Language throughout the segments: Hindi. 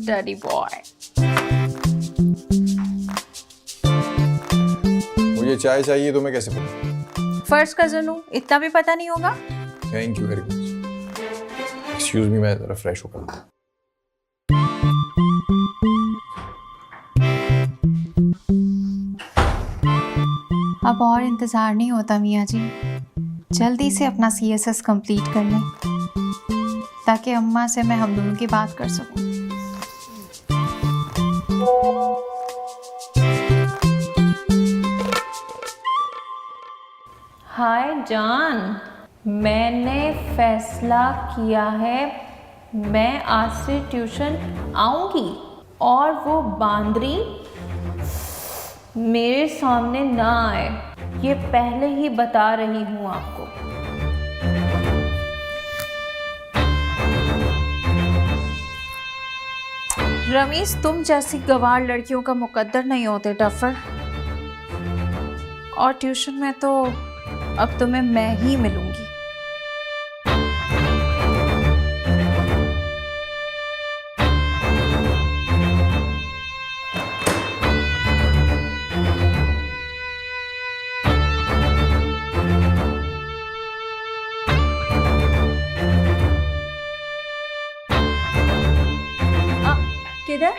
Study boy. मुझे चाय चाहिए, तो मैं कैसे पता? फर्स्ट कजन हूँ, इतना भी पता नहीं होगा? Thank you very much. Excuse me, मैं जरा फ्रेश होकर। अब और इंतजार नहीं होता मियाँ जी, जल्दी से अपना CSS कंप्लीट कर लें ताकि अम्मा से मैं हम दोनों की बात कर सकूं। हाय जान, मैंने फैसला किया है मैं आज से ट्यूशन आऊंगी और वो बांदरी मेरे सामने ना आए, ये पहले ही बता रही हूँ आपको। रमीज, तुम जैसी गंवार लड़कियों का मुकद्दर नहीं होते डफर। और ट्यूशन में तो अब तुम्हें मैं ही मिलूंगी। किधर?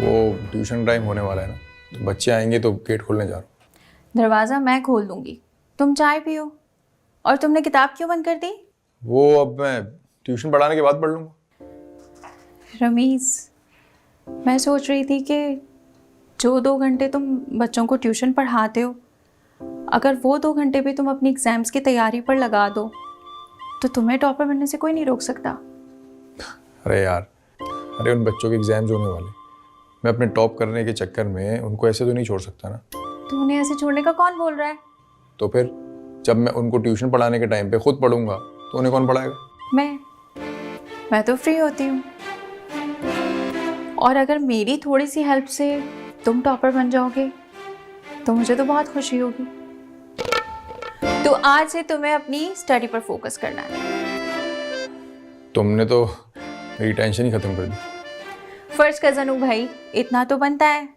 वो ट्यूशन टाइम होने वाला है ना, तो बच्चे आएंगे तो गेट खोलने जा रहा हूँ। दरवाजा मैं खोल दूंगी, तुम चाय पियो। और तुमने किताब क्यों बंद कर दी? वो अब मैं ट्यूशन पढ़ाने के बाद पढ़ लूँगा। रमीज, मैं सोच रही थी कि जो 2 घंटे तुम बच्चों को ट्यूशन पढ़ाते हो, अगर वो 2 घंटे भी तुम अपनी एग्जाम्स की तैयारी पर लगा दो तो तुम्हें टॉपर बनने से कोई नहीं रोक सकता। अरे यार, अरे उन बच्चों के एग्जाम्स होने वाले, मैं अपने टॉप करने के चक्कर में उनको ऐसे तो नहीं छोड़ सकता ना। तो उन्हें ऐसे छोड़ने का कौन बोल रहा है? तो फिर जब मैं उनको ट्यूशन पढ़ाने के टाइम पे खुद पढ़ूंगा तो उन्हें कौन पढ़ाएगा? मैं तो फ्री होती हूँ। और अगर मेरी थोड़ी सी हेल्प से तुम टॉपर बन जाओगे तो मुझे तो बहुत खुशी होगी। तो आज से तुम्हें अपनी स्टडी पर फोकस करना है। तुमने तो मेरी टेंशन ही खत्म कर दी। फर्स्ट कजन हूँ भाई, इतना तो बनता है।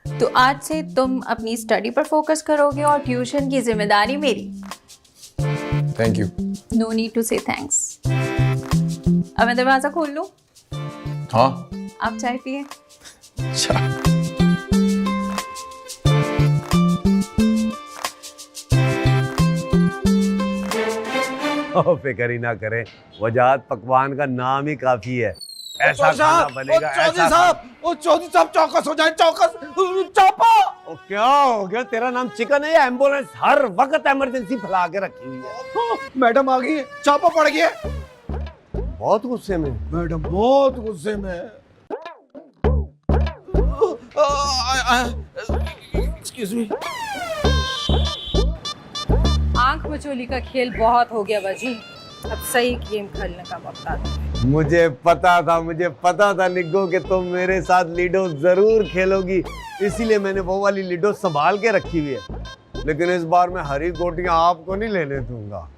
तो आज से तुम अपनी स्टडी पर फोकस करोगे और ट्यूशन की जिम्मेदारी मेरी। Thank you. No need to say thanks. अब मैं दरवाजा खोल लूं? हाँ। आप चाय पिए। अच्छा। फिक्र ही ना करें, वजाहत पकवान का नाम ही काफी है। ऐसा खाना बनेगा। चौधरी साहब चौकस हो जाए, चौकस। चापा। ओ क्या हो गया? तेरा नाम चिकन है या एम्बुलेंस हर वक्त इमरजेंसी फैला के रखी हुई है? मैडम आ गई है, चापा पड़ गया। बहुत गुस्से में मैडम, बहुत गुस्से में। Excuse me. आंख मचोली का खेल बहुत हो गया बाजी, अब सही गेम खेलने का वक्त आ गया। मुझे पता था निग्गो कि तुम मेरे साथ लीडो जरूर खेलोगी, इसीलिए मैंने वो वाली लीडो संभाल के रखी हुई है। लेकिन इस बार मैं हरी गोटियां आपको नहीं लेने दूंगा।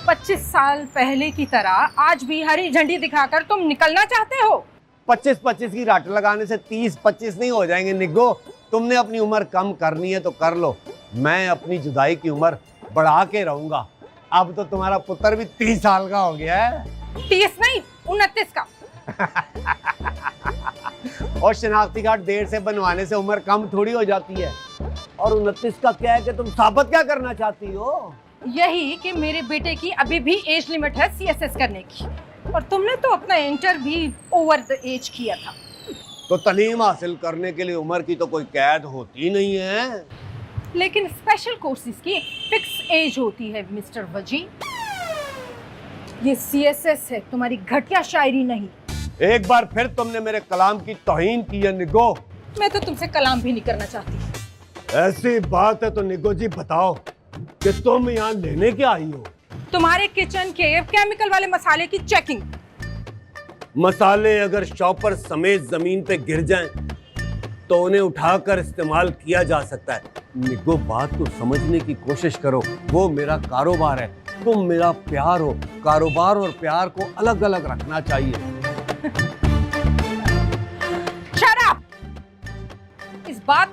25 साल पहले की तरह आज भी हरी झंडी दिखाकर तुम निकलना चाहते हो? 25-25 की राट लगाने से 30-25 नहीं हो जाएंगे निग्गो। तुमने अपनी उम्र कम करनी है तो कर लो, मैं अपनी जुदाई की उम्र बढ़ा के रहूंगा। अब तो तुम्हारा पुत्र भी 30 साल का हो गया है। 30 नहीं, 29 का। और शनाख्ती कार्ड देर से बनवाने से उम्र कम थोड़ी हो जाती है। और 29 का क्या है कि तुम साबित क्या करना चाहती हो? यही कि मेरे बेटे की अभी भी एज लिमिट है CSS करने की, और तुमने तो अपना इंटर भी ओवर द एज किया था। तो तालीम हासिल करने के लिए उम्र की तो कोई कैद होती नहीं है। लेकिन स्पेशल कोर्सेज की फिक्स एज होती है मिस्टर वजी। ये CSS है, तुम्हारी घटिया शायरी नहीं। एक बार फिर तुमने मेरे कलाम की तौहीन की है निग्गो। मैं तो तुमसे कलाम भी नहीं करना चाहती। ऐसी बात है तो निग्गो जी बताओ कि तुम यहाँ लेने क्या आई हो? तुम्हारे किचन के केमिकल वाले मसाले की चेकिंग। मसाले अगर शॉपर समेत जमीन पे गिर जाएं तो उन्हें उठाकर इस्तेमाल किया जा सकता है। निग्गो, बात को समझने की कोशिश करो, वो मेरा कारोबार है, तुम मेरा प्यार हो। कारोबार और प्यार को अलग अलग रखना चाहिए।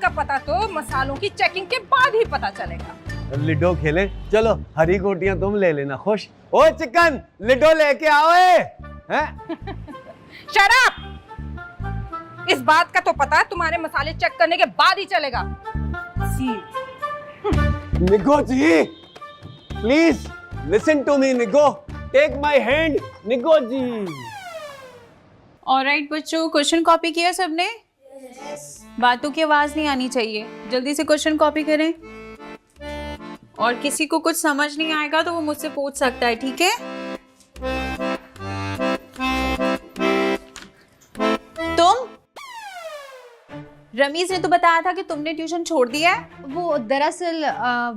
का पता तो मसालों की चेकिंग के बाद ही पता चलेगा। लिडो खेले, चलो हरी गोटियां तुम ले लेना। खुश? ओ चिकन, लिडो लेके आओ हैं? Shut up! इस बात का तो पता तुम्हारे मसाले चेक करने के बाद ही चलेगा। सी निगो जी, प्लीज लिसन टू मी। निगो, टेक माय हैंड। निगो जी। ऑलराइट बच्चों, क्वेश्चन कॉपी किया सबने? बातों की आवाज नहीं आनी चाहिए। जल्दी से क्वेश्चन कॉपी करें। और किसी को कुछ समझ नहीं आएगा तो वो मुझसे पूछ सकता है, ठीक है? तुम? रमीज ने तो बताया था कि तुमने ट्यूशन छोड़ दिया है। वो दरअसल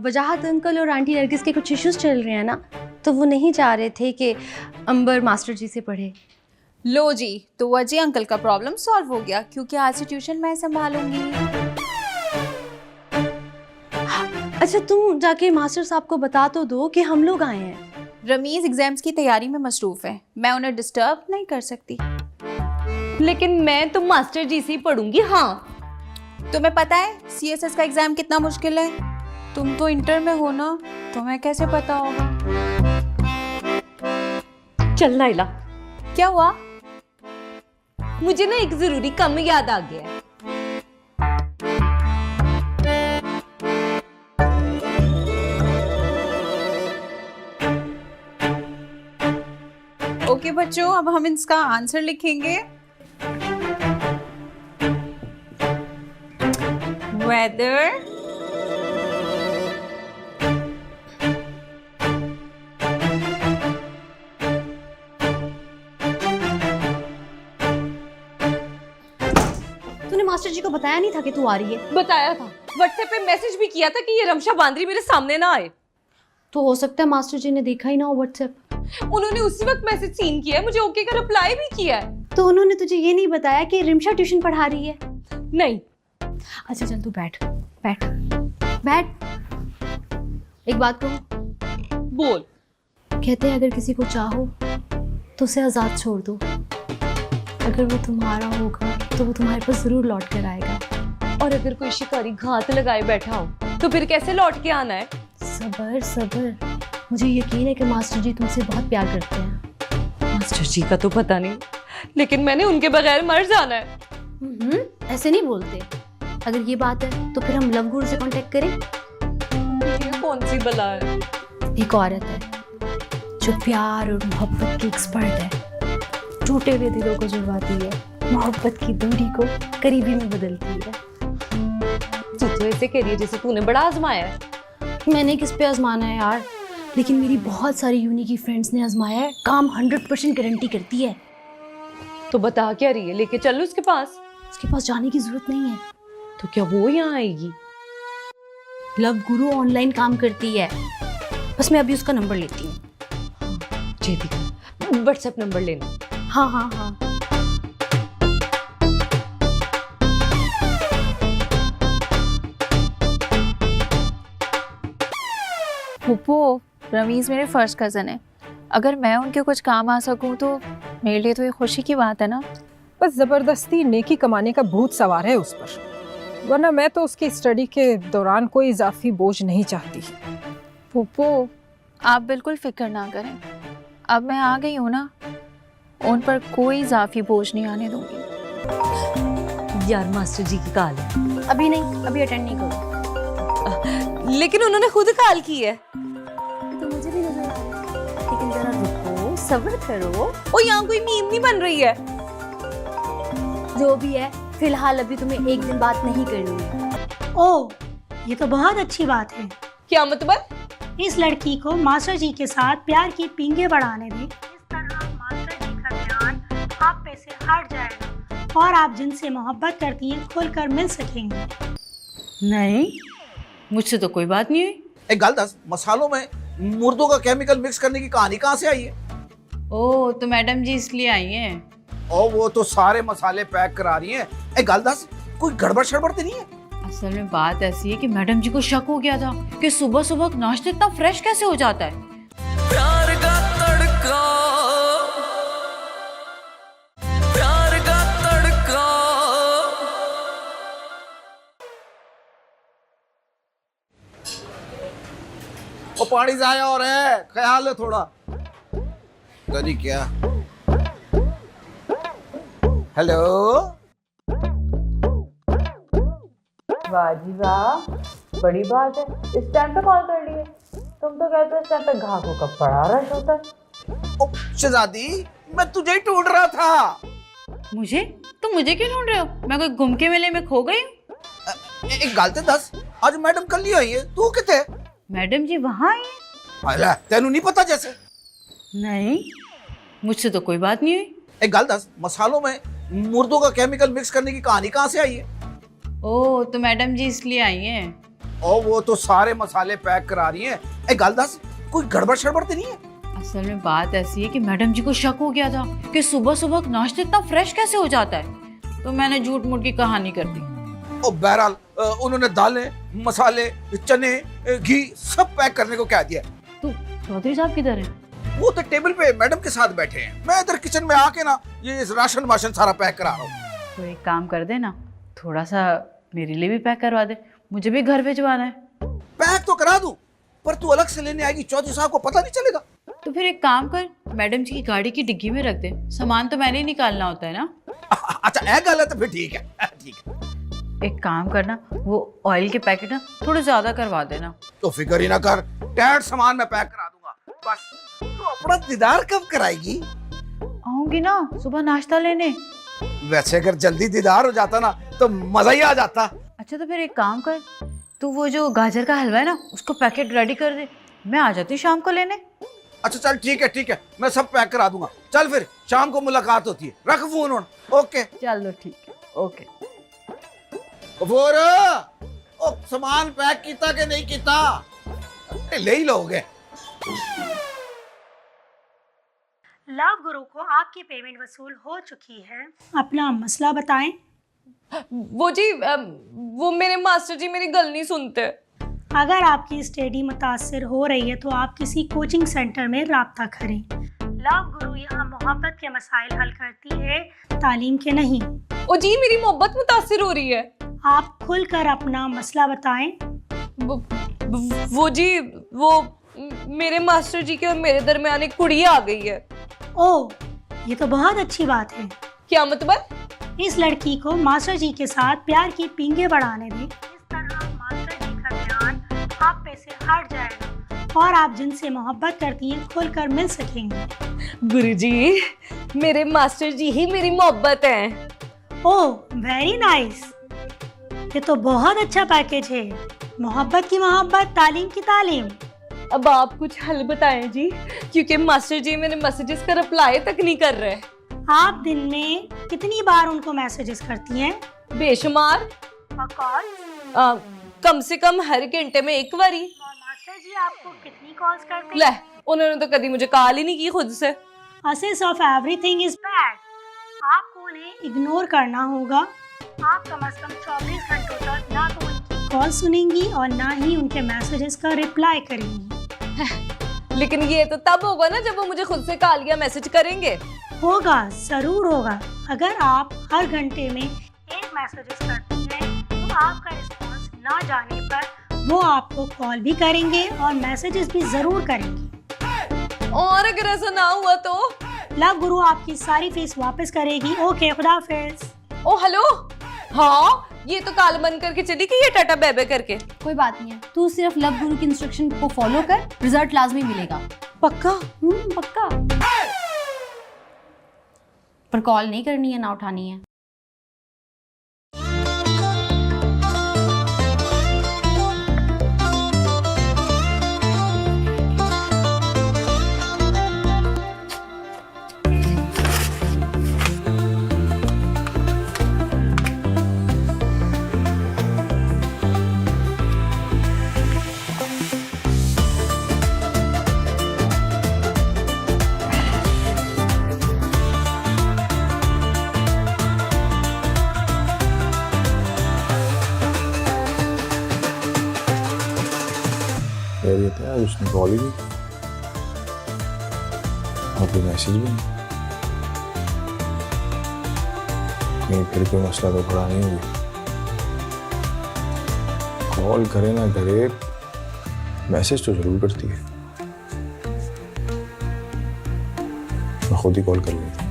वजाहत अंकल और आंटी नरगिस के कुछ इश्यूज चल रहे हैं ना, तो वो नहीं चाह रहे थे कि अंबर मास्टर जी से पढ़े। लो जी, तो वजी अंकल का प्रॉब्लम सॉल्व हो गया, क्योंकि आज से ट्यूशन मैं संभालूंगी। अच्छा, तुम जाके मास्टर साहब को बता तो दो कि हम लोग आए हैं। रमीज एग्जाम्स की तैयारी में मसरूफ है, मैं उन्हें डिस्टर्ब नहीं कर सकती। लेकिन मैं तो मास्टर जी से ही पढ़ूंगी। हाँ, तुम्हें पता है सीएसएस का एग्जाम कितना मुश्किल है? तुम तो इंटर में हो ना, तुम्हें कैसे पता होगा? चल नाइला, क्या हुआ? मुझे ना एक जरूरी काम याद आ गया है। ओके बच्चों, अब हम इसका आंसर लिखेंगे। वेदर तूने मास्टर जी को बताया नहीं था कि तू आ रही है? बताया था, व्हाट्सएप पे मैसेज भी किया था कि ये रमशा बांद्री मेरे सामने ना आए। तो हो सकता है मास्टर जी ने देखा ही ना हो व्हाट्सएप। उन्होंने उसी वक्त मैसेज सीन किया है, मुझे ओके का रिप्लाई भी किया है। तो उन्होंने तुझे ये नहीं बताया कि रिमशा ट्यूशन पढ़ा रही है? नहीं। अच्छा चल, तू बैठ बैठ बैठ। एक बात कहूँ? बोल। कहते हैं अगर किसी को चाहो तो उसे आज़ाद छोड़ दो। अगर वो तुम्हारा होगा तो वो तुम्हारे पास जरूर लौट कर आएगा। और अगर कोई शिकारी घात लगाए बैठा हो तो फिर कैसे लौट के आना है? सबर सबर, मुझे यकीन है कि मास्टर जी तुमसे बहुत प्यार करते हैं। मास्टर जी का तो पता नहीं, लेकिन मैंने उनके बगैर मर जाना है। ऐसे नहीं बोलते। अगर ये बात है तो फिर हम लव गुरु से कांटेक्ट करें। ये कौन सी बला है? एक औरत है जो प्यार और मोहब्बत की एक्सपर्ट है, टूटे हुए दिलों को जुड़वाती है, मोहब्बत की दूरी को करीबी में बदलती है। तू तो ऐसे कह रही है जैसे तूने बड़ा आजमाया है। मैंने किस पे आजमाना है यार, लेकिन मेरी बहुत सारी यूनी की फ्रेंड्स ने आजमाया है। काम 100% गारंटी करती है। तो बता क्या रही है, लेके चल उसके पास। उसके पास जाने की जरूरत नहीं है। तो क्या वो यहाँ आएगी? लव गुरु ऑनलाइन काम करती है। बस मैं अभी उसका नंबर लेती हूँ। जेदी, व्हाट्सएप नंबर लेना। हाँ हाँ हाँ। फूफो, रमीज मेरे फर्स्ट कज़न है। अगर मैं उनके कुछ काम आ सकूं तो मेरे लिए तो ये खुशी की बात है ना। बस जबरदस्ती नेकी कमाने का भूत सवार है उस पर, वरना मैं तो उसकी स्टडी के दौरान कोई इजाफी बोझ नहीं चाहती। फूफो, आप बिल्कुल फिक्र ना करें, अब मैं आ गई हूँ ना, उन पर कोई इजाफी बोझ नहीं आने दूंगी। यार मास्टर जी की कॉल है। अभी नहीं, अभी अटेंड नहीं करो। लेकिन उन्होंने खुद कॉल की है। तो मुझे भी नजर आ रहा है, लेकिन जरा रुको, सब्र करो। ओ यहाँ कोई मीम नहीं बन रही है। जो भी है, फिलहाल अभी तुम्हें एक दिन बात नहीं करनी है। ओह, ये तो बहुत अच्छी बात है। क्या मतलब? इस लड़की को मास्टर जी के साथ प्यार की पींगे बढ़ाने दें। इस तरह मास्टर जी का ध्यान आप पे से हट जाएगा और आप जिनसे मोहब्बत करती हैं खुलकर मिल सकेंगे। नहीं, मुझसे तो कोई बात नहीं हुई। एक गल दस, मसालों में मुर्दों का केमिकल मिक्स करने की कहानी कहाँ से आई है? ओह, तो मैडम जी इसलिए आई हैं। और वो तो सारे मसाले पैक करा रही हैं। एक गल दस, कोई गड़बड़ शड़बड़ तो नहीं है? असल में बात ऐसी है कि मैडम जी को शक हो गया था कि सुबह सुबह नाश्ता इतना फ्रेश कैसे हो जाता है। प्यार का तड़का, प्यार का तड़का। वो पानी जाया हो रहा है, ख्याल है थोड़ा। करी क्या? हेलो, वाह जी वाह, बड़ी बात है, इस टाइम पे कॉल कर लिए। तुम तो कहते हो इस टाइम पे ग्राहकों का बड़ा रश होता है। ओ शहजादी, मैं तुझे ही ढूंढ रहा था। मुझे? तुम मुझे क्यों ढूंढ रहे हो? मैं कोई गुम के मेले में खो गई हूँ? एक गल ते दस, आज मैडम कल ही आई है, तू किथे? मैडम जी वहाँ आई हैं? अला तेनू नहीं पता जैसे? नहीं, मुझसे तो कोई बात नहीं हुई। एक गल दस, मसालों में मुर्दों का केमिकल मिक्स करने की कहानी कहाँ से आई है? ओह, तो मैडम जी इसलिए आई हैं। और वो तो सारे मसाले पैक करा रही हैं। एक गल दस, कोई गड़बड़ शड़बड़ तो नहीं है? असल में बात ऐसी है कि मैडम जी को शक हो गया था कि सुबह सुबह नाश्ता इतना फ्रेश कैसे हो जाता है, तो मैंने झूठ मूठ की कहानी कर दी। और बहरहाल उन्होंने दालें, मसाले, चने, घी सब पैक करने को कह दिया। तो चौधरी साहब किधर हैं? वो तो टेबल पे मैडम के साथ बैठे हैं, मैं इधर किचन में आके ना ये राशन वाशन सारा पैक करा रहा हूँ। तो एक काम कर दे ना, थोड़ा सा मेरे लिए भी पैक करवा दे, मुझे भी घर भिजवाना है। पैक तो करा दूं, पर तू अलग से लेने आएगी, चौधरी साहब को पता नहीं चलेगा। तो फिर एक काम कर, मैडम जी की गाड़ी की डिग्गी में रख दे, सामान तो मैंने ही निकालना होता है ना। अच्छा एक गल है तो फिर ठीक है, ठीक है। एक काम करना, वो ऑयल के पैकेट ना थोड़े ज्यादा करवा देना। तो फिक्र ही ना कर, टैट सामान मैं पैक करा दूंगा। बस तू अपना दीदार कब कराएगी? आऊंगी ना सुबह नाश्ता लेने। वैसे अगर जल्दी दीदार हो जाता ना तो मजा ही आ जाता। अच्छा तो फिर एक काम कर, तू वो जो गाजर का हलवा है ना उसको पैकेट रेडी कर दे, मैं आ जाती हूँ शाम को लेने। अच्छा चल ठीक है, मैं सब पैक करा दूंगा। चल फिर शाम को मुलाकात होती है, रख फोन ऑन। ओके चलो ठीक है, ओके। गफूर, ओ सामान पैक किया कि नहीं किया? ले ही लोगे। लव गुरु को आपकी पेमेंट वसूल हो चुकी है, अपना मसला बताएं। वो जी वो मेरे मास्टर जी मेरी गल नहीं सुनते। अगर आपकी स्टडी मुतासर हो रही है तो आप किसी कोचिंग सेंटर में राब्ता करें। लव गुरु यहाँ मोहब्बत के मसाइल हल करती है, तालीम के नहीं। ओ जी मेरी मोहब्बत मुतासिर हो रही है। आप खुलकर अपना मसला बताएं। वो जी वो मेरे मास्टर जी के और मेरे दरमियान एक कुड़ी आ गई है। ओह, ये तो बहुत अच्छी बात है। क्या मतलब? इस लड़की को मास्टर जी के साथ प्यार की पींगे बढ़ाने दें, इस तरह मास्टर जी का ध्यान आप पे से हट जाएगा और आप जिनसे मोहब्बत करती हैं खुलकर मिल सकेंगे। गुरुजी, मेरे मास्टर जी ही मेरी मोहब्बत हैं। ओह वेरी नाइस, ये तो बहुत अच्छा पैकेज है। मोहब्बत की मोहब्बत, तालीम की तालीम। अब आप कुछ हल बताएं जी, क्योंकि मास्टर जी मेरे मैसेजेस का रिप्लाई तक नहीं कर रहे। आप दिन में कितनी बार उनको मैसेजेस करती हैं? बेशुमार। और कॉल? कम से कम हर घंटे में एक बारी। और मास्टर जी आपको कितनी कॉल्स करते ले, हैं? उन्होंने तो कभी मुझे कॉल ही नहीं की खुद से। Assess of everything is bad. आपको उन्हें इग्नोर करना होगा। आप कम से कम 24 घंटों तक ना तो उनकी कॉल सुनेंगी और ना ही उनके मैसेजेस का रिप्लाई करेंगी। लेकिन ये तो तब होगा ना जब वो मुझे खुद से कॉल या मैसेज करेंगे। होगा, जरूर होगा। अगर आप हर घंटे में एक मैसेजेस करती हैं तो आपका रिस्पॉन्स ना जाने पर वो आपको कॉल भी करेंगे और मैसेजेस भी जरूर करेंगे। और अगर ऐसा ना हुआ तो? लव गुरु आपकी सारी फीस वापस करेगी। ओके, खुदा हाफिज। ओ हेलो, हाँ ये तो काल बंद करके चली गई है टाटा बेबे करके। कोई बात नहीं है, तू सिर्फ लव गुरु की इंस्ट्रक्शन को फॉलो कर, रिजल्ट लाजमी मिलेगा। पक्का? पक्का। पर कॉल नहीं करनी है, ना उठानी है। खैरियत है, आज उसने कॉल ही की और कोई मैसेज भी नहीं। नहीं, फिर कोई मसला तो खड़ा नहीं हुआ। कॉल करे ना करे, मैसेज तो जरूर करती है। मैं खुद ही कॉल कर लेता हूँ।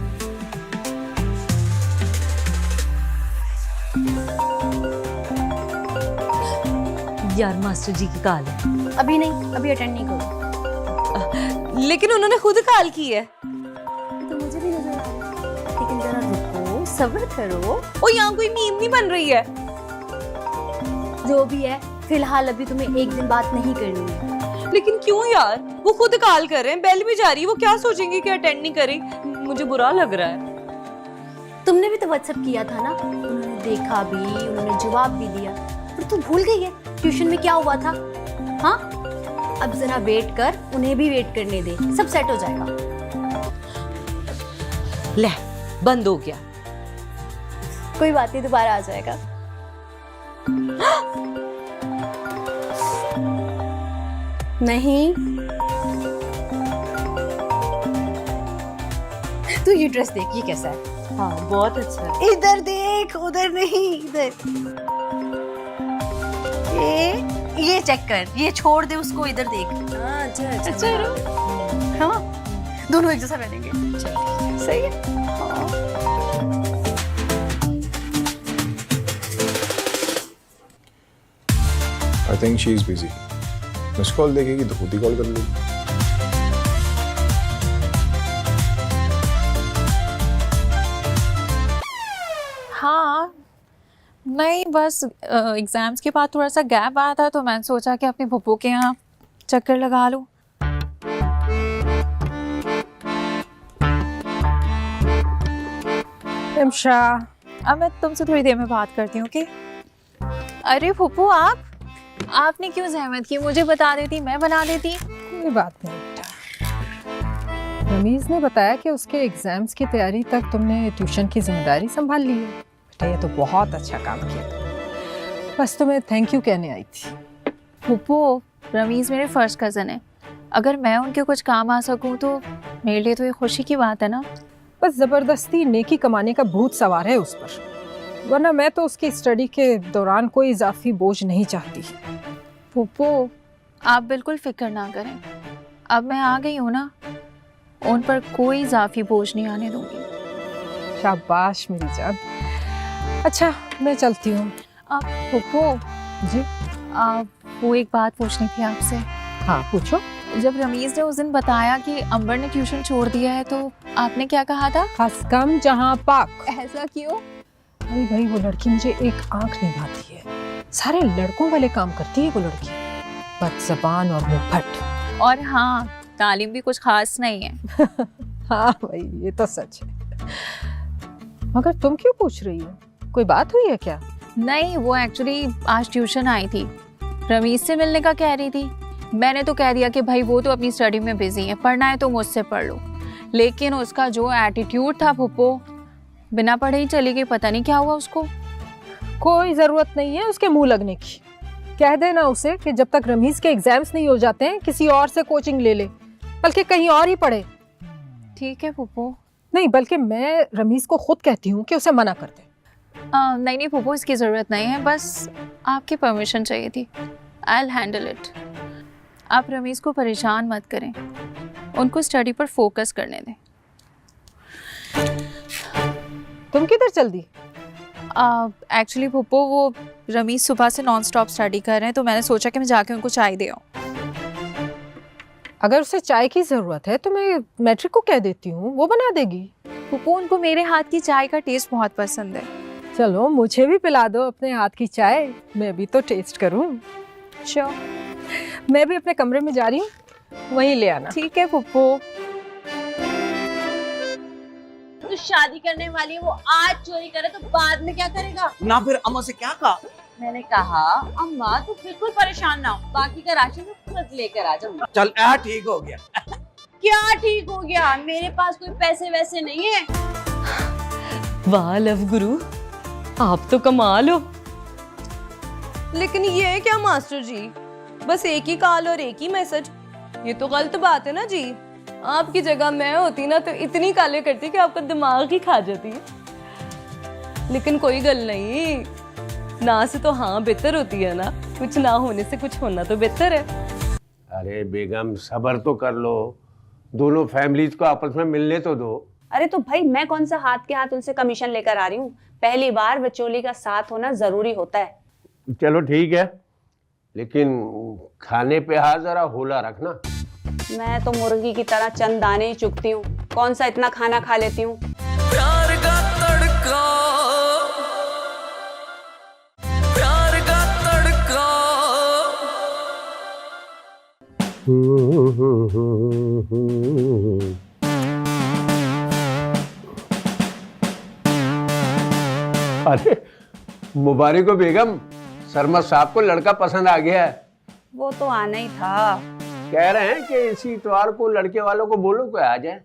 यार मास्टर जी की कॉल है। अभी नहीं, अभी अटेंड नहीं करो। लेकिन उन्होंने खुद कॉल की है। तो मुझे भी नजर आ रहा है, लेकिन जरा रुको, सब्र करो। ओ यहाँ कोई मीम नहीं बन रही है। जो भी है, फिलहाल अभी तुम्हें एक दिन बात नहीं करनी है। लेकिन क्यों यार, वो खुद कॉल कर रहे हैं, बेल भी जा रही है, वो क्या सोचेंगे कि अटेंड नहीं करी। मुझे बुरा लग रहा है। तुमने भी तो व्हाट्सएप किया था ना, उन्होंने देखा भी, उन्होंने जवाब भी दिया, पर तू भूल गई है ट्यूशन में क्या हुआ था। हाँ, अब जरा वेट कर, उन्हें भी वेट करने दे, सब सेट हो जाएगा। ले, बंद हो गया। कोई बात नहीं, दोबारा आ जाएगा। नहीं, तू ये ड्रेस देख, ये कैसा है। हाँ बहुत अच्छा है। इधर देख, उधर नहीं, इधर। ये चेक कर, ये छोड़ दे उसको, इधर देख। अच्छा हाँ, दोनों एक जैसा पहनेंगे। सही है। I think she is busy. Miss call देखेगी तो खुद ही कॉल कर लूँगी। हाँ, नहीं बस एग्ज़ाम्स के बाद थोड़ा सा गैप आया था तो मैंने सोचा कि अपने पप्पू के यहाँ चक्कर लगा लूँ। इमशा, अब मैं तुमसे थोड़ी देर में बात करती हूँ, ओके? अरे पप्पू, आपने क्यों जहमत की? मुझे बता देती, मैं बना देती। कोई बात नहीं बेटा। रमीज ने बताया कि उसके एग्जाम्स की तैयारी तक तुमने ट्यूशन की जिम्मेदारी संभाल ली है। बेटा ये तो बहुत अच्छा काम किया। बस तुम्हें थैंक यू कहने आई थी। पप्पू, रमीज मेरे फर्स्ट कज़न है। अगर मैं उनके कुछ काम आ सकूं तो मेरे लिए तो ये खुशी की बात है ना। बस ज़बरदस्ती नेकी कमाने का भूत सवार है उस पर, वरना मैं तो उसकी स्टडी के दौरान कोई इजाफी बोझ नहीं चाहती। पप्पू, आप बिल्कुल फिक्र ना करें, अब मैं आ गई हूँ ना, उन पर कोई इजाफी बोझ नहीं आने दूंगी। शाबाश मेरी जान। अच्छा मैं चलती हूँ। पप्पू जी, वो एक बात पूछनी थी आपसे। हाँ पूछो। जब रमीज ने उस दिन बताया कि अंबर ने ट्यूशन छोड़ दिया है तो आपने क्या कहा था? हस्कम जहाँ पाक। ऐसा क्यों? अरे भाई वो लड़की मुझे एक आंख नहीं भाती है, सारे लड़कों वाले काम करती है वो लड़की, बदज़बान और मुंहफट। और हाँ, तालीम भी कुछ खास नहीं है। हाँ भाई ये तो सच है। मगर तुम क्यों पूछ रही हो, कोई बात हुई है क्या? नहीं, वो एक्चुअली आज ट्यूशन आई थी, रमीज से मिलने का कह रही थी। मैंने तो कह दिया कि भाई वो तो अपनी स्टडी में बिजी है, पढ़ना है तो मुझसे पढ़ लो। लेकिन उसका जो एटीट्यूड था फुप्पो, बिना पढ़े ही चली गई, पता नहीं क्या हुआ उसको। कोई ज़रूरत नहीं है उसके मुंह लगने की। कह देना उसे कि जब तक रमीज के एग्जाम्स नहीं हो जाते हैं किसी और से कोचिंग ले ले, बल्कि कहीं और ही पढ़े। ठीक है फुप्पो। नहीं, बल्कि मैं रमीज को खुद कहती हूँ कि उसे मना कर दे। नहीं नहीं फुप्पो, इसकी ज़रूरत नहीं है, बस आपकी परमिशन चाहिए थी। I will handle it. आप रमीज को परेशान मत करें, उनको स्टडी पर फोकस करने दें। तुम किधर चल दी? एक्चुअली फुप्पो, वो रमीज सुबह से नॉन स्टॉप स्टडी कर रहे हैं तो मैंने सोचा कि मैं जाके उनको चाय दे आऊँ। अगर उसे चाय की ज़रूरत है तो मैं मैट्रिक को कह देती हूँ, वो बना देगी। फुप्पो, उनको मेरे हाथ की चाय का टेस्ट बहुत पसंद है। चलो मुझे भी पिला दो अपने हाथ की चाय, मैं भी तो टेस्ट करूँ। श्योर। मैं भी अपने कमरे में जा रही हूँ, वहीं ले आना। ठीक है फुप्पो। तो शादी करने वाली वो आज चोरी करे तो बाद में क्या करेगा? ना फिर अम्मा से क्या कहा? मैंने कहा अम्मा तो बिल्कुल परेशान ना हो, बाकी का राशन मैं खुद लेकर आ जाऊंगा। चल ठीक हो गया। क्या ठीक हो गया? मेरे पास कोई पैसे वैसे नहीं है। वाह लव गुरु, आप तो कमाल हो। लेकिन ये है क्या मास्टर जी, बस एक ही कॉल और एक ही मैसेज? ये तो गलत बात है ना जी। आपकी जगह मैं होती ना तो इतनी काले करती कि आपका दिमाग ही खा जाती। लेकिन कोई गल नहीं, ना से तो हाँ बेहतर होती है ना, कुछ ना होने से कुछ होना तो बेहतर है। अरे बेगम सब्र तो कर लो, दोनों फैमिलीज को आपस में मिलने तो दो। अरे तो भाई मैं कौन सा हाथ के हाथ उनसे कमीशन लेकर आ रही हूँ? पहली बार विचोली का साथ होना जरूरी होता है। चलो ठीक है, लेकिन खाने पे हाथ जरा होला रखना। मैं तो मुर्गी की तरह चंद दाने ही चुगती हूँ, कौन सा इतना खाना खा लेती हूँ। प्यार का तड़का, प्यार का तड़का। अरे मुबारक हो बेगम, शर्मा साहब को लड़का पसंद आ गया है। वो तो आना ही था। कह रहे हैं कि इसी इतवार को लड़के वालों को बोलो कोई आ जाए।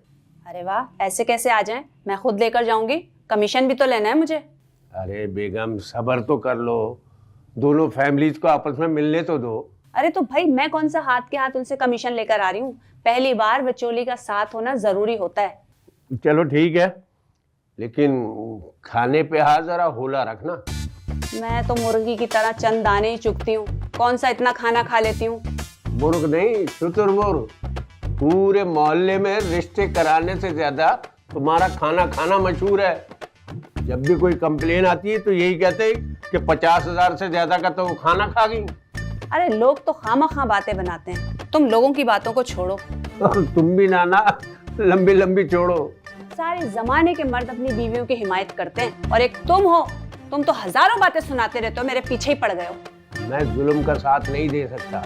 अरे वाह, ऐसे कैसे आ जाएं? मैं खुद लेकर जाऊंगी, कमीशन भी तो लेना है मुझे। अरे बेगम सब्र तो कर लो, दोनों फैमिलीज को आपस में मिलने तो दो। अरे तो भाई मैं कौन सा हाथ के हाथ उनसे कमीशन लेकर आ रही हूँ? पहली बार विचोली का साथ होना जरूरी होता है। चलो ठीक है, लेकिन खाने पे हाथ जरा होला रखना। मैं तो मुर्गी की तरह चंद दाने ही चुगती हूँ, कौन सा इतना खाना खा लेती हूँ। मुर्ग नहीं, शुतुरमुर्ग। पूरे मोहल्ले में रिश्ते कराने से ज्यादा तुम्हारा खाना खाना मशहूर है। जब भी कोई कंप्लेन आती है तो यही कहते हैं कि 50,000 से ज्यादा का तो वो खाना खा गई। अरे लोग तो खामा बातें बनाते हैं, तुम लोगों की बातों को छोड़ो। तुम भी नाना लंबी लंबी छोड़ो। सारे जमाने के मर्द अपनी बीवियों की हिमायत करते हैं, और एक तुम हो, तुम तो हजारों बातें सुनाते रहते हो, मेरे पीछे ही पड़ गए हो। मैं जुल्म का साथ नहीं दे सकता।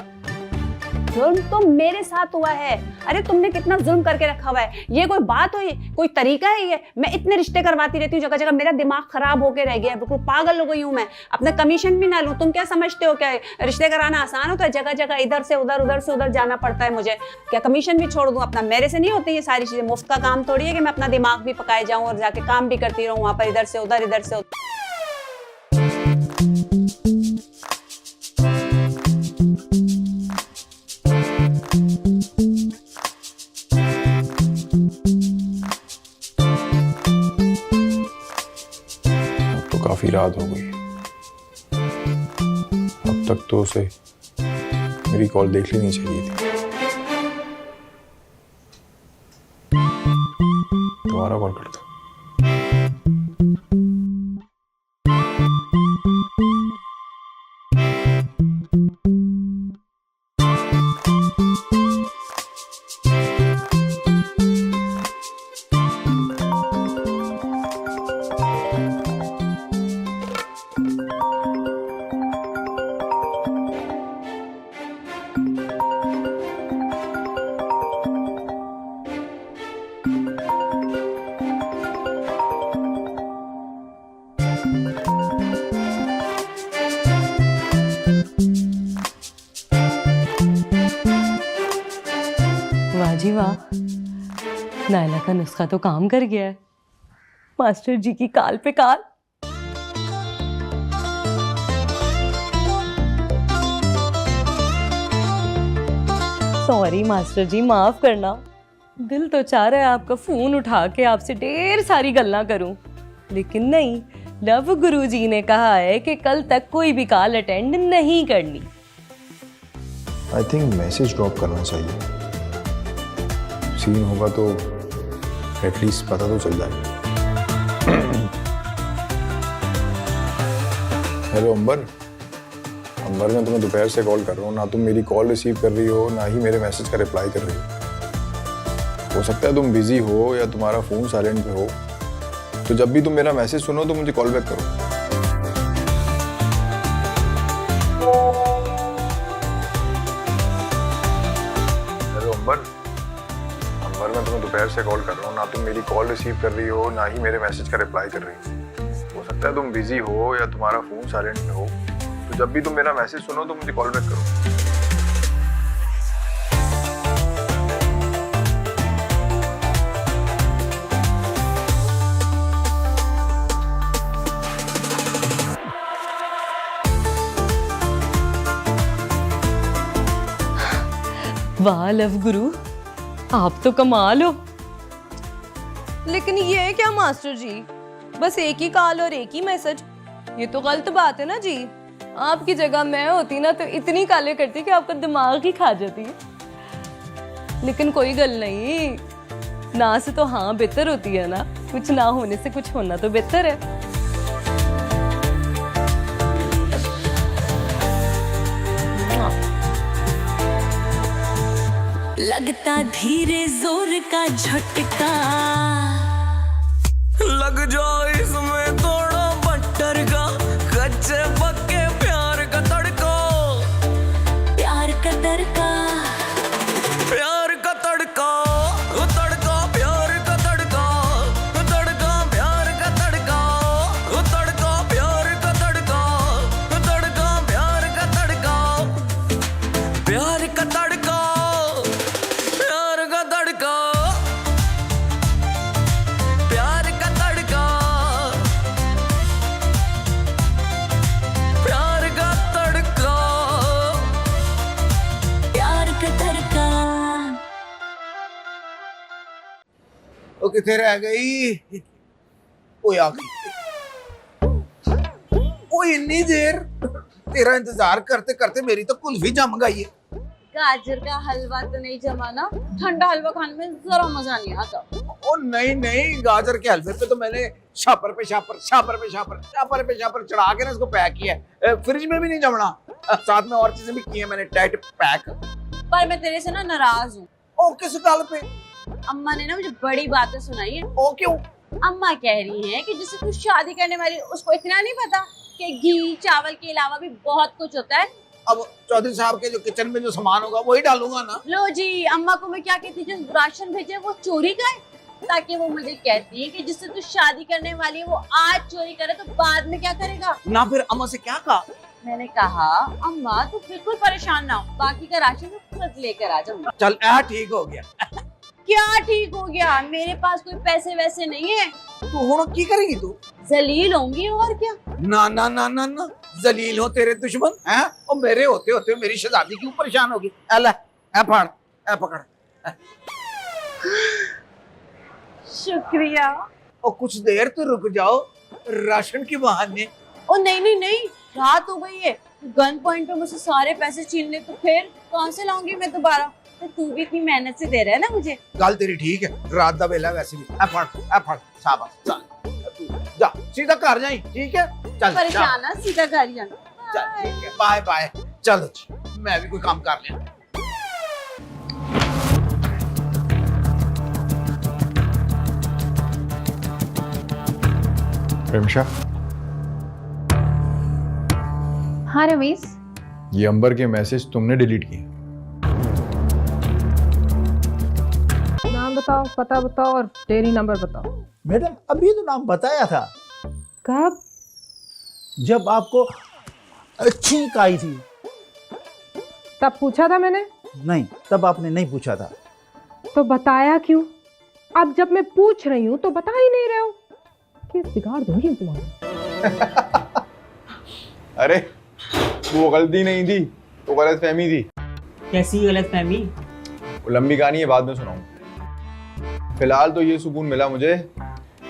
जुल्म तो मेरे साथ हुआ है। अरे तुमने कितना जुल्म करके रखा हुआ है, ये कोई बात हुई? कोई तरीका है ये? मैं इतने रिश्ते करवाती रहती हूँ जगह जगह, मेरा दिमाग खराब होके रह गया है, बिल्कुल पागल हो गई हूँ मैं। अपना कमीशन भी ना लूं, तुम क्या समझते हो? क्या रिश्ते कराना आसान होता है? जगह जगह इधर से उधर, उधर से उधर जाना पड़ता है मुझे। क्या कमीशन भी छोड़ दूं अपना? मेरे से नहीं होती ये सारी चीजें। मुफ्त का काम थोड़ी है कि मैं अपना दिमाग भी पकाए जाऊं और जाके काम भी करती रहूं वहां पर, इधर से उधर, इधर से उधर। काफी रात हो गई, अब तक तो उसे मेरी कॉल देख लेनी चाहिए थी। दोबारा कॉल करता हूं। वाह जी वाह, नायला का नुस्खा तो काम कर गया है। मास्टर जी की काल पे काल। सॉरी मास्टर जी, माफ करना। दिल तो चाह रहा है आपका फोन उठा के आपसे ढेर सारी गल्ला करूं, लेकिन नहीं, लव गुरु जी ने कहा है कि कल तक कोई भी कॉल अटेंड नहीं करनी। आई थिंक मैसेज ड्रॉप करना चाहिए, सीन होगा तो एटलीस्ट पता तो चल जाएगा। हेलो अंबर, अंबर मैं तुम्हें दोपहर से कॉल कर रहा हूँ, ना तुम मेरी कॉल रिसीव कर रही हो, ना ही मेरे मैसेज का रिप्लाई कर रही हो सकता है तुम बिजी हो या तुम्हारा फोन साइलेंट पे हो, तो जब भी तुम मेरा मैसेज सुनो तो मुझे कॉल बैक करो। हेलो अंबर, अंबर मैं तुम्हें दोपहर से कॉल कर रहा हूँ, ना तुम मेरी कॉल रिसीव कर रही हो, ना ही मेरे मैसेज का रिप्लाई कर रही हो सकता है तुम बिजी हो या तुम्हारा फोन साइलेंट पे हो, तो जब भी तुम मेरा मैसेज सुनो तो मुझे कॉल बैक करो। वाह लव गुरु, आप तो कमाल हो। लेकिन ये क्या मास्टर जी, बस एक ही कॉल और एक ही मैसेज, ये तो गलत बात है ना जी। आपकी जगह मैं होती ना तो इतनी कॉलें करती कि आपका दिमाग ही खा जाती है। लेकिन कोई गल नहीं, ना से तो हाँ बेहतर होती है ना, कुछ ना होने से कुछ होना तो बेहतर है। लगता धीरे जोर का झटका, लग जाओ इसमें थोड़ा बटर का, कच्चे पक्के प्यार का तड़का, प्यार का तड़का, प्यार का तड़का, तड़का प्यार का तड़का, तड़का प्यार का तड़का, तड़का प्यार का तड़का, तड़का प्यार का तड़का, प्यार का तड़का, प्यार का तड़का, प्यार का तड़का, प्यार का तड़का, प्यार का तड़का। वो किथे रह गई? ओए आ गई। ओ इतनी देर तेरा इंतजार करते करते मेरी तो कुल्फी जम गई है। गाजर का हलवा तो नहीं जमा ना, ठंडा हलवा खाने में जरा मजा नहीं आता। ओ नहीं नहीं, गाजर के हलवे पे तो मैंने शापर पे शापर शापर पे शापर शापर पे शापर चढ़ा के ना इसको पैक किया है। फ्रिज में भी नहीं जमना, साथ में और चीजें भी की है मैंने टाइट पैक। पर मैं तेरे से ना नाराज हूँ। ओ किस गल पे? अम्मा ने ना मुझे बड़ी बातें सुनाई है। ओ क्यों? अम्मा कह रही है कि जिससे तू शादी करने वाली उसको इतना नहीं पता कि घी चावल के अलावा भी बहुत कुछ होता है। अब चौधरी साहब के जो किचन में जो सामान होगा वही डालूंगा ना। लो जी, अम्मा को मैं क्या कहती हूँ, जो राशन भेजे वो चोरी का है, ताकि वो मुझे कहती है कि जिससे तू शादी करने वाली है वो आज चोरी करे तो बाद में क्या करेगा। ना फिर अम्मा से क्या कहा? मैंने कहा अम्मा तू बिल्कुल परेशान ना हो, बाकी का राशन मैं खुद लेकर आ जाऊंगा। चल ठीक हो गया। क्या ठीक हो गया? मेरे पास कोई पैसे वैसे नहीं है। तू हुण की करेगी? तू जलील होंगी और क्या। ना ना ना ना ना, जलील हो तेरे दुश्मन हैं, और मेरे होते होते मेरी शहजादी क्यों परेशान होगी? ले ए फाड़, ए पकड़। शुक्रिया। और कुछ देर तो रुक जाओ, राशन के बहाने। ओ नहीं नहीं नहीं, रात हो गई है, गन पॉइंट पे मुझसे सारे पैसे छीन ले तो फिर कहाँ से लाऊंगी मैं दोबारा? तो तू भी इतनी मेहनत से दे रहा है ना मुझे। गल तेरी ठीक है, रात दा वेला वैसे भी। ए फड़ शाबाश, चल तू जा सीधा घर जाई, ठीक है? चल परेशान ना, सीधा घर जाना। चल ठीक है, बाय बाय। चलो जी, मैं भी कोई काम कर लिया। प्रेमशा, हाँ रमेश, ये अंबर के मैसेज तुमने डिलीट किए? नाम बताओ, पता बताओ और डेयरी नंबर बताओ। मैडम अभी तो नाम बताया था। कब? जब आपको छींक आई थी। तब पूछा था मैंने? नहीं, तब आपने नहीं पूछा था। तो बताया क्यों? अब जब मैं पूछ रही हूँ तो बता ही नहीं रहे हो। केस बिगाड़ दूंगी तुम्हारा। अरे वो गलती नहीं थी, वो गलत फहमी थी। कैसी गलत फहमी? वो लंबी कहानी है, बाद में सुनाऊं। फिलहाल तो ये सुकून मिला मुझे,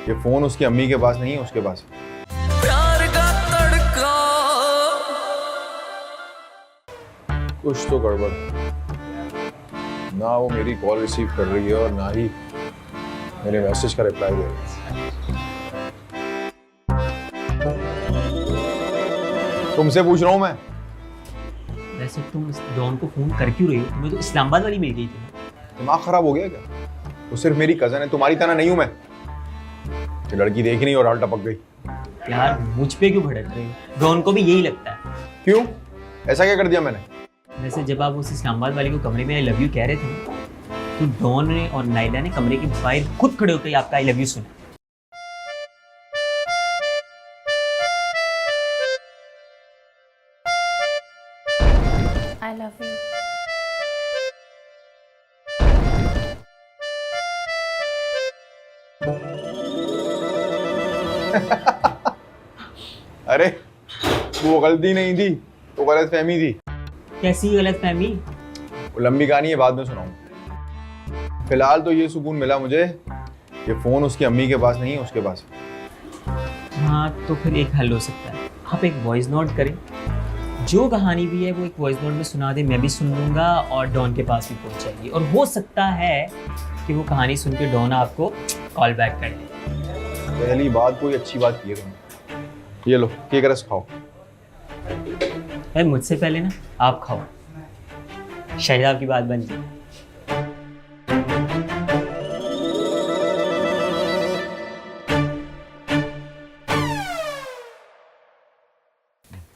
ये फोन उसकी अम्मी के पास नहीं है, उसके पास। प्यार का तड़का। कुछ तो गड़बड़, ना वो मेरी कॉल रिसीव कर रही है और ना ही मेरे मैसेज का रिप्लाई दे रही है। तुमसे पूछ रहा हूं मैं। वैसे तुम डॉन को फोन कर क्यों रही हो? तुम्हें तो इस्लामाबाद वाली मिल गई थी। दिमाग खराब हो गया क्या? वो सिर्फ मेरी कजन है, तुम्हारी तरह नहीं हूं मैं। ये लड़की देखी नहीं और हाल टपक गई। यार मुझ पे क्यों भड़क रहे हो? डॉन को भी यही लगता है। क्यों? ऐसा क्या कर दिया मैंने? वैसे जब आप उस इस्लामाबाद वाली को कमरे में आई लव यू कह रहे थे तो डॉन ने और नाइला ने कमरे के बाहर खुद खड़े होकर आपका आई लव यू सुना। I love you. अरे वो गलती नहीं थी, वो गलत फहमी थी। कैसी गलत फहमी? वो लंबी कहानी है, बाद में सुनाऊं। फिलहाल तो ये सुकून मिला मुझे, ये फोन उसकी अम्मी के पास नहीं है, उसके पास। हाँ तो फिर एक हल हो सकता है, आप एक वॉइस नोट करें, जो कहानी भी है वो एक वॉइस नोट में सुना दे, मैं भी सुन लूँगा और डॉन के पास भी पहुँच जाएगी। और हो सकता है कि वो कहानी सुन के डॉन आपको कॉल बैक कर दे। पहली बात कोई अच्छी बात की है तुमने। ये लो केक रस खाओ। अरे मुझसे पहले ना आप खाओ, शायद की बात बन गई।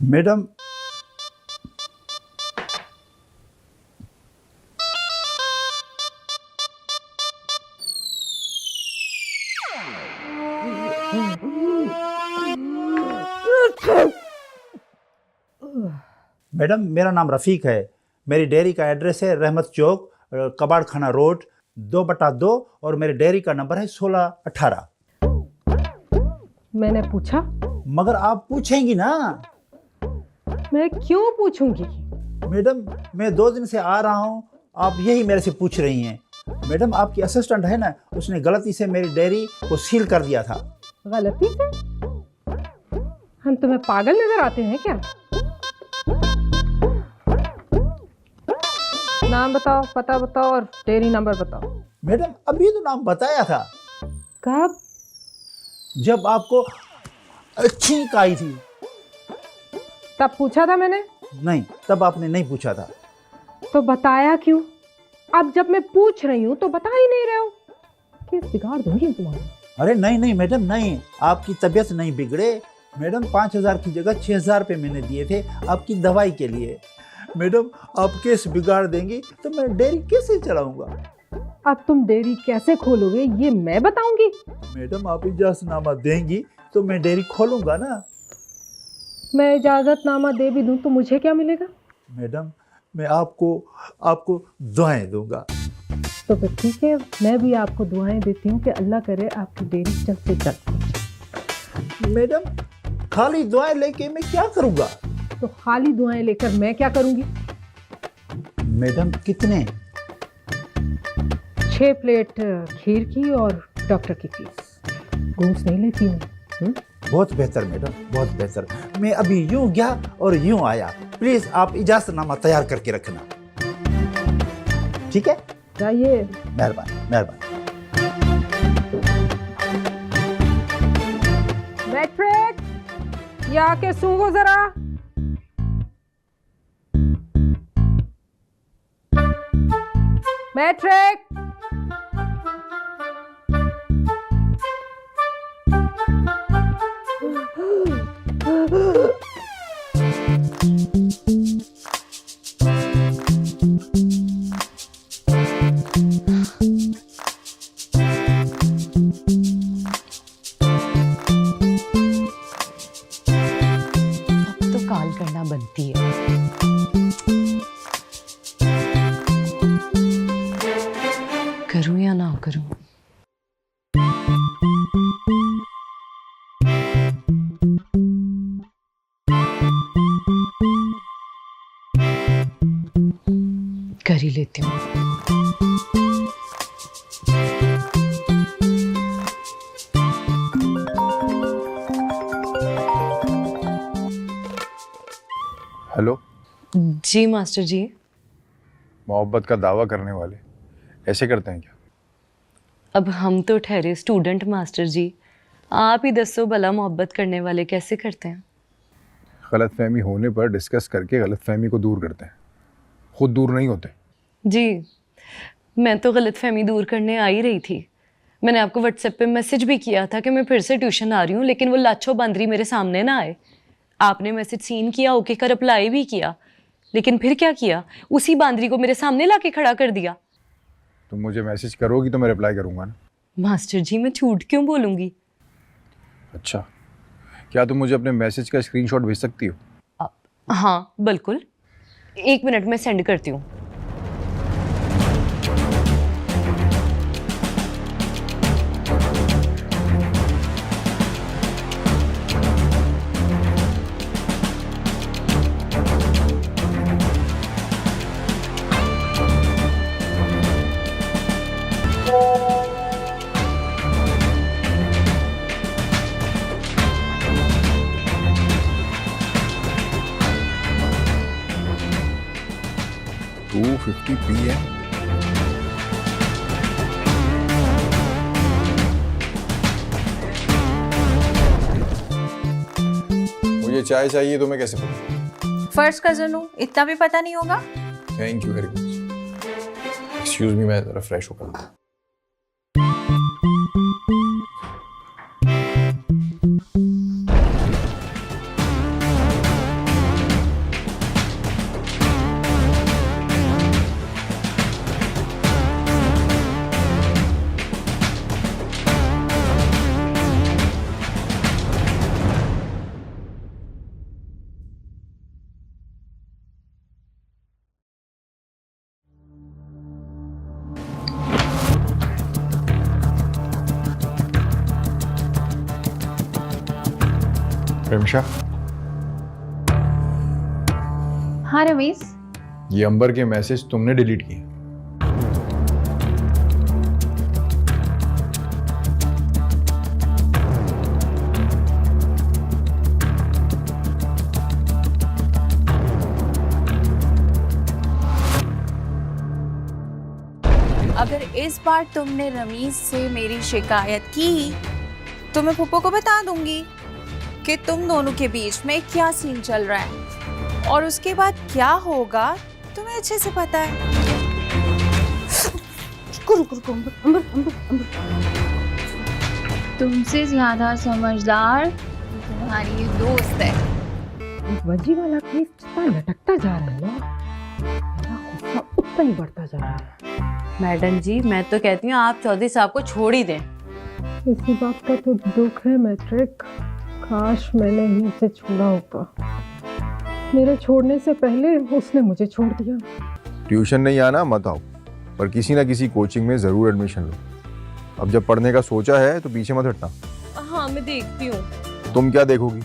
मैडम मैडम मेरा नाम रफ़ीक है। मेरी डेयरी का एड्रेस है रहमत चौक, कबाड़ खाना रोड 2/2 और मेरे डेयरी का नंबर है 1618। मैंने पूछा? मगर आप पूछेंगी ना। मैं क्यों पूछूंगी? मैडम मैं 2 दिन से आ रहा हूँ, आप यही मेरे से पूछ रही हैं। मैडम आपकी असिस्टेंट है ना, उसने गलती से मेरी डेयरी को सील कर दिया था। गलती से? हम तुम्हें पागल नजर आते हैं क्या? नाम बताओ, पता बताओ और डेयरी नंबर बताओ। मैडम अभी तो नाम बताया था। कब? जब आपको छींक आई थी। तब पूछा था मैंने? नहीं, तब आपने नहीं पूछा था। तो बताया क्यों? अब जब मैं पूछ रही हूँ तो बता ही नहीं रहे हो। केस बिगाड़ दूंगी तुम्हारा। अरे नहीं नहीं मैडम नहीं, आपकी तबीयत नहीं बिगड़े। मैडम 5000 की जगह 6000 रुपये मैंने दिए थे आपकी दवाई के लिए। मैडम आप केस बिगाड़ देंगी तो मैं डेयरी कैसे चलाऊंगा? अब तुम डेयरी कैसे खोलोगे ये मैं बताऊंगी। मैडम आप इजाजतनामा देंगी तो मैं डेयरी खोलूंगा ना। मैं इजाजतनामा दे भी दूं तो मुझे क्या मिलेगा? मैडम मैं आपको दुआएं दूंगा। तो फिर ठीक है, मैं भी आपको दुआएं देती हूँ कि अल्लाह करे आपकी डेयरी जल्द से जल्द। मैडम खाली दुआएं लेके मैं क्या करूंगा? तो खाली दुआएं लेकर मैं क्या करूंगी? मैडम कितने? 6 प्लेट खीर की और डॉक्टर की फीस। घूस नहीं लेती हूँ। बहुत बेहतर मैडम, बहुत बेहतर। मैं अभी यूं गया और यूं आया। प्लीज आप इजाजतनामा तैयार करके रखना, ठीक है? जाइए। मेहरबानी मेहरबानी। मैट्रिक, ये आके सूंघो जरा। मैट्रिक, तो कॉल करना बनती है। करूं या ना करूं? कर ही लेती हूँ। हेलो जी मास्टर जी। मोहब्बत का दावा करने वाले ऐसे करते हैं क्या? अब हम तो ठहरे स्टूडेंट मास्टर जी, आप ही दसो भला मोहब्बत करने वाले कैसे करते हैं? गलतफहमी होने पर डिस्कस करके गलतफहमी को दूर करते हैं, खुद दूर नहीं होते। जी, मैं तो गलतफहमी दूर करने आ ही रही थी। मैंने आपको व्हाट्सएप पे मैसेज भी किया था कि मैं फिर से ट्यूशन आ रही हूँ, लेकिन वो लाछो बांदरी मेरे सामने ना आए। आपने मैसेज सीन किया, ओके कर अप्लाई भी किया, लेकिन फिर क्या किया? उसी बांदरी को मेरे सामने लाके खड़ा कर दिया। तुम मुझे मैसेज करोगी तो मैं रिप्लाई करूंगा ना। मास्टर जी मैं झूठ क्यों बोलूँगी? अच्छा, क्या तुम मुझे अपने मैसेज का स्क्रीनशॉट भेज सकती हो? हाँ बिल्कुल, 1 मिनट में सेंड करती हूँ। मुझे चाय चाहिए तो मैं कैसे पता? फर्स्ट कजन हूँ, इतना भी पता नहीं होगा? Thank you very much. Excuse me, मैं जरा फ्रेश होकर आता हूं। प्रेमशा, हाँ रमेश, ये अंबर के मैसेज तुमने डिलीट किए? अगर इस बार तुमने रमीज से मेरी शिकायत की तो मैं फूफो को बता दूंगी कि तुम दोनों के बीच में क्या सीन चल रहा है, और उसके बाद क्या होगा तुम्हें अच्छे से पता है। तुमसे ज्यादा समझदार तुम्हारी ये दोस्त है। वजी वाला केस कितना लटकता जा रहा है ना, मेरा गुस्सा उतना ही बढ़ता जा रहा है। मैडम जी, मैं तो कहती हूँ आप चौधरी साहब को छोड़ ही दें। इसी बात का तो दुख है मैट्रिक, काश मैंने ही उसे छोड़ा होता। मेरे छोड़ने से पहले उसने मुझे छोड़ दिया। ट्यूशन नहीं आना मत आओ, पर किसी ना किसी कोचिंग में जरूर एडमिशन लो। अब जब पढ़ने का सोचा है तो पीछे मत हटना। हाँ मैं देखती हूँ। तुम क्या देखोगी,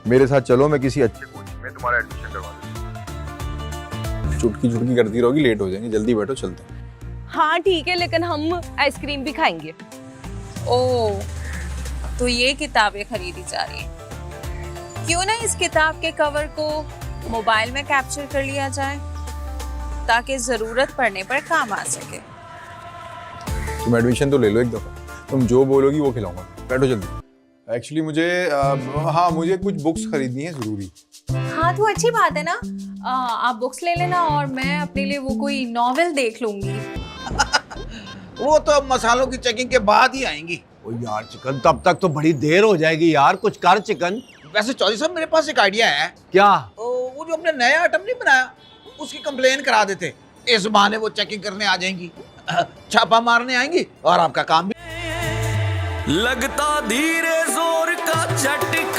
मेरे साथ चलो, मैं किसी अच्छे कोचिंग में तुम्हारा एडमिशन करवा दूंगा। चुटकी चुटकी करती रहोगी, लेट हो जाएंगे। जल्दी बैठो, चलते हैं। हाँ ठीक है, लेकिन हम आइसक्रीम भी खाएंगे। ओह, तो ये किताबें खरीदी जा रही हैं। क्यों ना इस किताब के कवर को मोबाइल में कैप्चर कर लिया जाए ताकि जरूरत पड़ने पर काम आ सके। तुम एडमिशन तो ले लो एक दफा, तुम जो बोलोगी वो खिलाऊंगा। बैठो जल्दी। एक्चुअली मुझे मुझे कुछ बुक्स खरीदनी है जरूरी। हाँ तो अच्छी बात है ना, आप बुक्स ले लेना और मैं अपने लिए वो कोई नॉवेल देख लूंगी। वो तो अब मसालों की चेकिंग के बाद ही आएंगी। ओ यार चिकन, तब तक तो बड़ी देर हो जाएगी यार, कुछ कर चिकन। वैसे चौधरी साहब, मेरे पास एक आइडिया है। क्या? वो जो हमने नया आइटम नहीं बनाया, उसकी कंप्लेन करा देते। इस बहाने वो चेकिंग करने आ जाएंगी, छापा मारने आएंगी और आपका काम भी। लगता धीरे जोर का झटका।